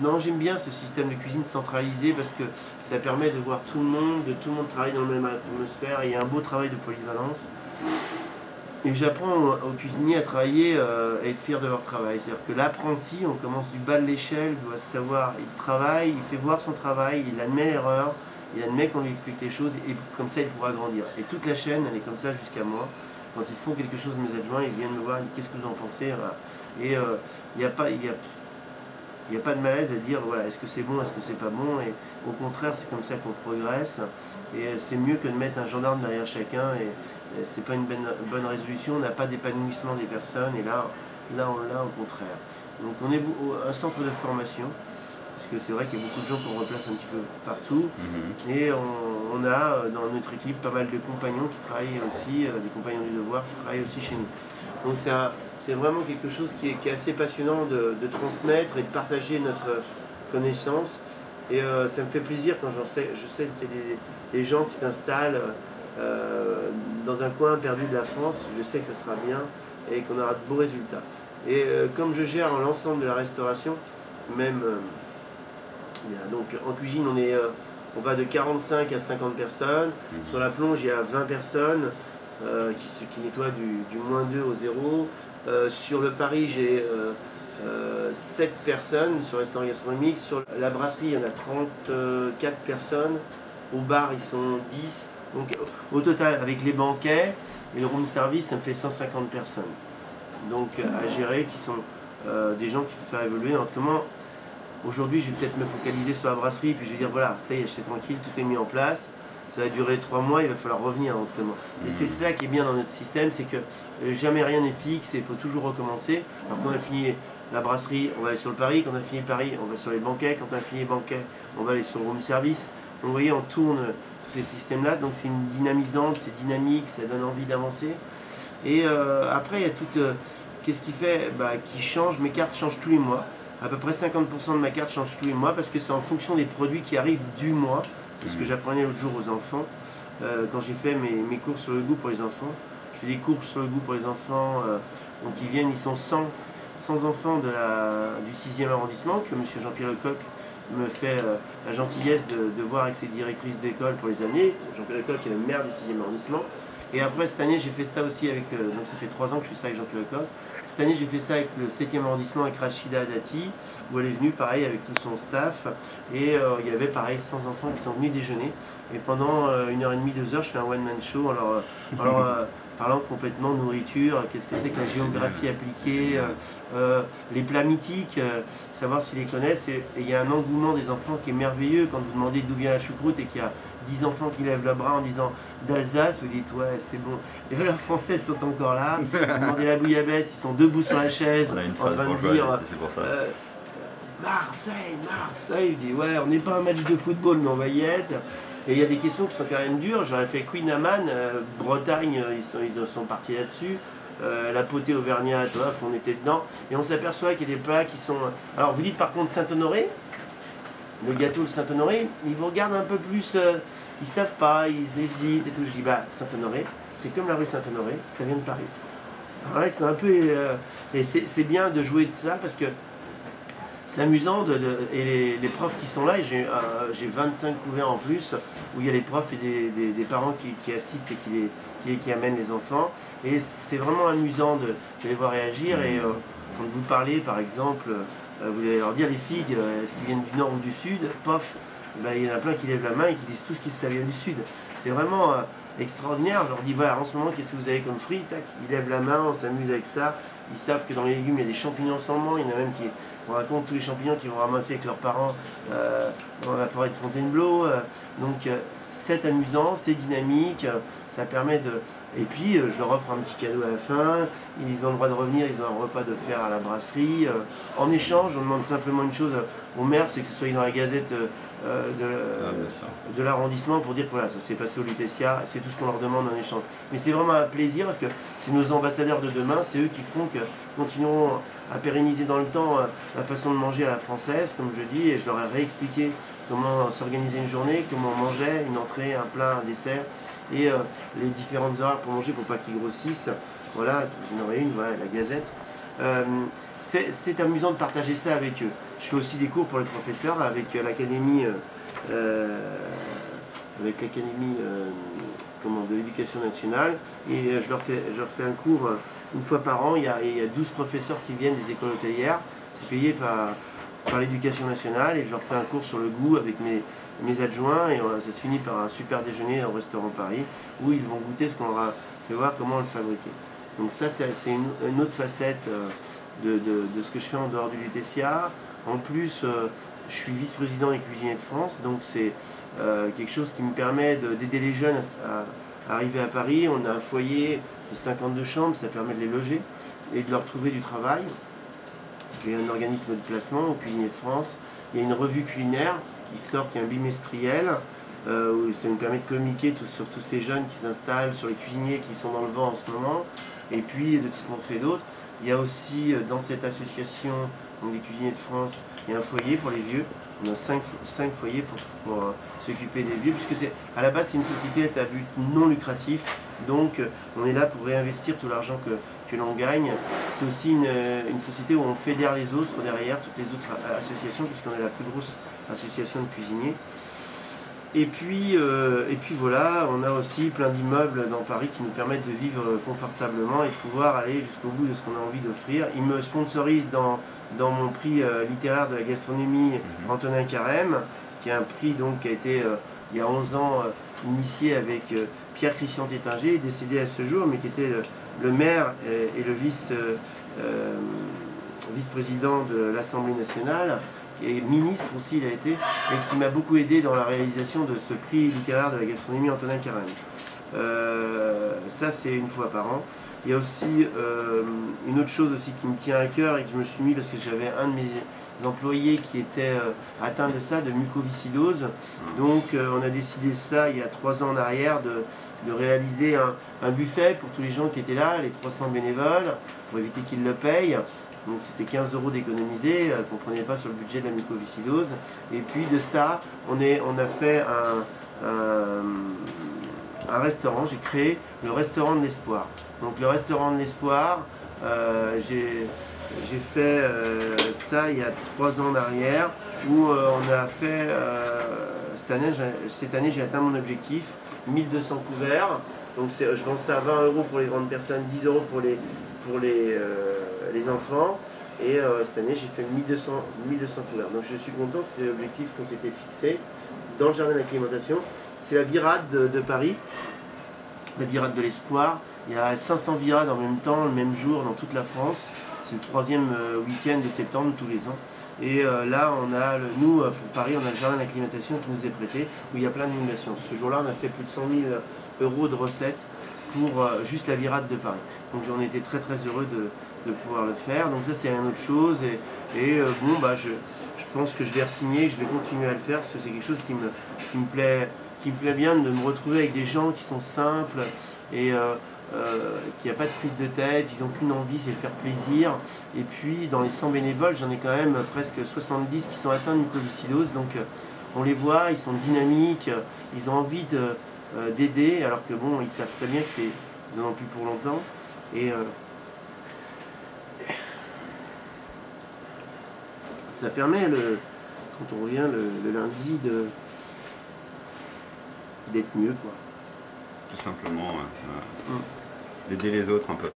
non, j'aime bien ce système de cuisine centralisé parce que ça permet de voir tout le monde, de tout le monde travailler dans la même atmosphère et il y a un beau travail de polyvalence. Et j'apprends aux cuisiniers à travailler et être fiers de leur travail. C'est-à-dire que l'apprenti, on commence du bas de l'échelle, doit savoir, il travaille, il fait voir son travail, il admet l'erreur, il admet qu'on lui explique les choses et comme ça il pourra grandir. Et toute la chaîne, elle est comme ça jusqu'à moi. Quand ils font quelque chose, mes adjoints, ils viennent me voir, qu'est-ce que vous en pensez, voilà. Et il n'y a pas, il n'y a pas de malaise à dire voilà, est-ce que c'est bon, est-ce que c'est pas bon, et au contraire c'est comme ça qu'on progresse, et c'est mieux que de mettre un gendarme derrière chacun, et c'est pas une bonne résolution, on n'a pas d'épanouissement des personnes, et là on l'a au contraire. Donc on est un centre de formation, parce que c'est vrai qu'il y a beaucoup de gens qu'on replace un petit peu partout, et on a dans notre équipe pas mal de compagnons qui travaillent aussi, des compagnons du devoir qui travaillent aussi chez nous. Donc c'est vraiment quelque chose qui est assez passionnant de transmettre et de partager notre connaissance. Et ça me fait plaisir quand je sais qu'il y a des gens qui s'installent dans un coin perdu de la France. Je sais que ça sera bien et qu'on aura de beaux résultats. Et comme je gère l'ensemble de la restauration, même donc en cuisine on va de 45 à 50 personnes. Sur la plonge il y a 20 personnes qui nettoient du -2 au 0. Sur le Paris, j'ai 7 personnes sur le restaurant gastronomique. Sur la brasserie, il y en a 34 personnes. Au bar, ils sont 10. Donc au total, avec les banquets et le room service, ça me fait 150 personnes. Donc à gérer, qui sont des gens qu'il faut faire évoluer. Alors comment aujourd'hui, je vais peut-être me focaliser sur la brasserie, puis je vais dire voilà, ça y est, je suis tranquille, tout est mis en place. Ça va durer 3 mois, il va falloir revenir autrement. Et c'est ça qui est bien dans notre système, c'est que jamais rien n'est fixe et il faut toujours recommencer. Alors quand on a fini la brasserie, on va aller sur le Paris. Quand on a fini Paris, on va sur les banquets. Quand on a fini les banquets, on va aller sur le room service. Donc vous voyez, on tourne tous ces systèmes-là. Donc c'est une dynamisante, c'est dynamique, ça donne envie d'avancer. Et après, il y a tout... qu'est-ce qui fait qui change. Mes cartes changent tous les mois. À peu près 50% de ma carte change tous les mois parce que c'est en fonction des produits qui arrivent du mois. C'est ce que j'apprenais l'autre jour aux enfants, quand j'ai fait mes cours sur le goût pour les enfants. Je fais des cours sur le goût pour les enfants, donc ils viennent, ils sont 100 enfants du 6e arrondissement, que M. Jean-Pierre Lecoq me fait la gentillesse de voir avec ses directrices d'école pour les amener. Jean-Pierre Lecoq est le maire du 6e arrondissement. Et après, cette année, j'ai fait ça aussi avec, donc ça fait 3 ans que je fais ça avec Jean-Pierre Lecoq. Cette année, j'ai fait ça avec le 7e arrondissement, avec Rachida Dati, où elle est venue, pareil, avec tout son staff. Et il y avait, pareil, 100 enfants qui sont venus déjeuner. Et pendant 1h30, 2 heures, je fais un one-man show. Alors parlant complètement de nourriture, qu'est-ce que c'est que la géographie appliquée, les plats mythiques, savoir s'ils les connaissent. Et il y a un engouement des enfants qui est merveilleux. Quand vous demandez d'où vient la choucroute et qu'il y a 10 enfants qui lèvent le bras en disant d'Alsace, vous dites ouais c'est bon. Les valeurs françaises sont encore là. Vous demandez la bouillabaisse, ils sont debout sur la chaise en train de dire Marseille, Marseille. Je dis ouais, on n'est pas un match de football mais on va y être. Et il y a des questions qui sont quand même dures. J'aurais fait Queen Amman, Bretagne, ils sont partis là-dessus. La potée auvergnate, on était dedans. Et on s'aperçoit qu'il y a des plats qui sont... Alors vous dites par contre Saint-Honoré, le gâteau de Saint-Honoré, ils vous regardent un peu plus, ils savent pas, ils hésitent et tout. Je dis Saint-Honoré, c'est comme la rue Saint-Honoré, ça vient de Paris. Alors là c'est un peu... et c'est bien de jouer de ça parce que c'est amusant, et les profs qui sont là, et j'ai 25 couverts en plus, où il y a les profs et des parents qui assistent et qui amènent les enfants. Et c'est vraiment amusant de les voir réagir. Et quand vous parlez, par exemple, vous allez leur dire, les figues, est-ce qu'ils viennent du nord ou du sud? Pof, il y en a plein qui lèvent la main et qui disent tous qu'ils ça vient du sud. C'est vraiment extraordinaire. Je leur dis, voilà, en ce moment, qu'est-ce que vous avez comme fruits? Tac, ils lèvent la main, on s'amuse avec ça. Ils savent que dans les légumes, il y a des champignons en ce moment. Il y en a même qui racontent tous les champignons qu'ils vont ramasser avec leurs parents dans la forêt de Fontainebleau. Donc, c'est amusant, c'est dynamique, ça permet de... Et puis, je leur offre un petit cadeau à la fin. Ils ont le droit de revenir, ils ont un repas de faire à la brasserie. En échange, on demande simplement une chose au maire, c'est que ce soit dans la gazette de l'arrondissement pour dire que voilà, ça s'est passé au Lutetia, c'est tout ce qu'on leur demande en échange. Mais c'est vraiment un plaisir parce que c'est nos ambassadeurs de demain, c'est eux qui feront que continueront à pérenniser dans le temps la façon de manger à la française, comme je dis, et je leur ai réexpliqué comment s'organiser une journée, comment on mangeait, une entrée, un plat, un dessert, et les différentes horaires pour manger pour pas qu'ils grossissent. Voilà, j'en aurais une, voilà, la gazette. c'est amusant de partager ça avec eux. Je fais aussi des cours pour les professeurs avec l'académie de l'éducation nationale, et je leur fais un cours une fois par an. Il y a 12 professeurs qui viennent des écoles hôtelières, c'est payé par l'éducation nationale, et je leur fais un cours sur le goût avec mes adjoints, et ça se finit par un super déjeuner au restaurant Paris où ils vont goûter ce qu'on leur a fait voir comment le fabriquer. Donc ça, c'est une autre facette de ce que je fais en dehors du LUTESIA. En plus, je suis vice-président des cuisiniers de France, donc c'est quelque chose qui me permet d'aider les jeunes à arriver à Paris. On a un foyer de 52 chambres, ça permet de les loger et de leur trouver du travail. Il y a un organisme de placement aux cuisiniers de France. Il y a une revue culinaire qui sort, qui est un bimestriel, où ça nous permet de communiquer sur tous ces jeunes qui s'installent, sur les cuisiniers qui sont dans le vent en ce moment, et puis de tout ce qu'on fait d'autre. Il y a aussi dans cette association, donc les cuisiniers de France, il y a un foyer pour les vieux. On a 5 foyers pour s'occuper des vieux, puisque à la base c'est une société à but non lucratif, donc on est là pour réinvestir tout l'argent que l'on gagne. C'est aussi une société où on fédère les autres derrière, toutes les autres associations, puisqu'on est la plus grosse association de cuisiniers. Et puis voilà, on a aussi plein d'immeubles dans Paris qui nous permettent de vivre confortablement et de pouvoir aller jusqu'au bout de ce qu'on a envie d'offrir. Ils me sponsorisent dans mon prix littéraire de la gastronomie Antonin Carême, qui est un prix donc, qui a été il y a 11 ans initié avec Pierre-Christian Tétinger, décédé à ce jour, mais qui était le maire et le vice-président de l'Assemblée nationale, et ministre aussi il a été, et qui m'a beaucoup aidé dans la réalisation de ce prix littéraire de la gastronomie Antonin Carême. Ça c'est une fois par an. Il y a aussi une autre chose aussi qui me tient à cœur et que je me suis mis parce que j'avais un de mes employés qui était atteint de ça, de mucoviscidose. Donc on a décidé ça il y a 3 ans en arrière de réaliser un buffet pour tous les gens qui étaient là, les 300 bénévoles, pour éviter qu'ils le payent. Donc c'était 15 € d'économiser, qu'on ne prenait pas sur le budget de la mucoviscidose. Et puis de ça, on a fait un restaurant, j'ai créé le restaurant de l'espoir. Donc le restaurant de l'espoir, j'ai fait ça il y a 3 ans en arrière, où on a fait, cette année j'ai atteint mon objectif, 1200 couverts. Donc je vends ça à 20 € pour les grandes personnes, 10 € pour les enfants. Et cette année j'ai fait 1200 couverts. Donc je suis content, c'était l'objectif qu'on s'était fixé dans le jardin d'acclimatation. C'est la virade de Paris, la virade de l'espoir. Il y a 500 virades en même temps, le même jour dans toute la France. C'est le 3e week-end de septembre tous les ans. Et là, nous, pour Paris, on a le jardin d'acclimatation qui nous est prêté, où il y a plein d'inondations. Ce jour-là, on a fait plus de 100 000 € de recettes pour juste la virade de Paris. Donc j'en étais très très heureux de pouvoir le faire. Donc ça, c'est une autre chose. Bon, bah, je pense que je vais re-signer, je vais continuer à le faire, parce que c'est quelque chose qui me plaît bien, de me retrouver avec des gens qui sont simples et qu'il n'y a pas de prise de tête, ils n'ont qu'une envie, c'est de faire plaisir. Et puis dans les 100 bénévoles, j'en ai quand même presque 70 qui sont atteints de mucoviscidose, donc on les voit, ils sont dynamiques, ils ont envie d'aider, alors que bon, ils savent très bien que ils en ont plus pour longtemps. Et ça permet, quand on revient le lundi, d'être mieux, quoi. Tout simplement, d'aider les autres un peu.